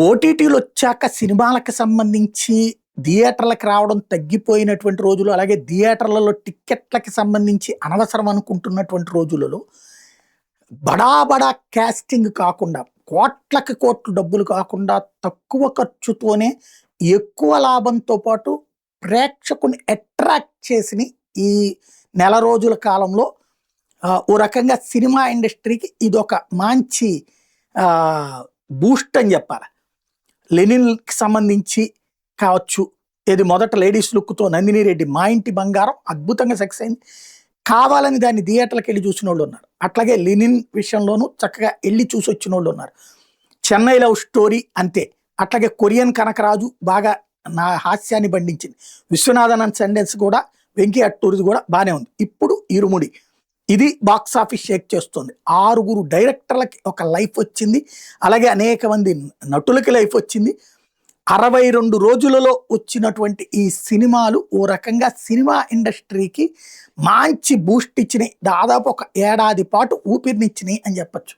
ఓటీటీలు వచ్చాక సినిమాలకు సంబంధించి థియేటర్లకు రావడం తగ్గిపోయినటువంటి రోజులు, అలాగే థియేటర్లలో టిక్కెట్లకి సంబంధించి అనవసరం అనుకుంటున్నటువంటి రోజులలో బడా బడా కాస్టింగ్ కాకుండా, కోట్లకి కోట్లు డబ్బులు కాకుండా తక్కువ ఖర్చుతోనే ఎక్కువ లాభంతో పాటు ప్రేక్షకుని అట్రాక్ట్ చేసిన ఈ నెల రోజుల కాలంలో ఓ రకంగా సినిమా ఇండస్ట్రీకి ఇదొక మంచి బూస్ట్ అని చెప్పాలి. లెనిన్కి సంబంధించి కావచ్చు, ఇది మొదట లేడీస్ లుక్తో నందిని రెడ్డి మా ఇంటి బంగారం అద్భుతంగా సక్సెస్ అయింది. కావాలని దాన్ని థియేటర్లకు వెళ్ళి చూసిన వాళ్ళు ఉన్నారు. అట్లాగే లెనిన్ విషయంలోనూ చక్కగా వెళ్ళి చూసి వచ్చిన వాళ్ళు ఉన్నారు. చెన్నై లవ్ స్టోరీ అంతే. అట్లాగే కొరియన్ కనకరాజు బాగా నా హాస్యాన్ని బండించింది. విశ్వనాథన్ అండ్ సండెన్స్ కూడా, వెంకీ అట్టూరిది కూడా బాగానే ఉంది. ఇప్పుడు ఇరుముడి ఇది బాక్స్ ఆఫీస్ షేక్ చేస్తుంది. 6 డైరెక్టర్లకి ఒక లైఫ్ వచ్చింది, అలాగే అనేక మంది నటులకి లైఫ్ వచ్చింది. 62 రోజులలో వచ్చినటువంటి ఈ సినిమాలు ఓ రకంగా సినిమా ఇండస్ట్రీకి మంచి బూస్ట్ ఇచ్చినాయి. దాదాపు ఒక ఏడాది పాటు ఊపిరినిచ్చినాయి అని చెప్పచ్చు.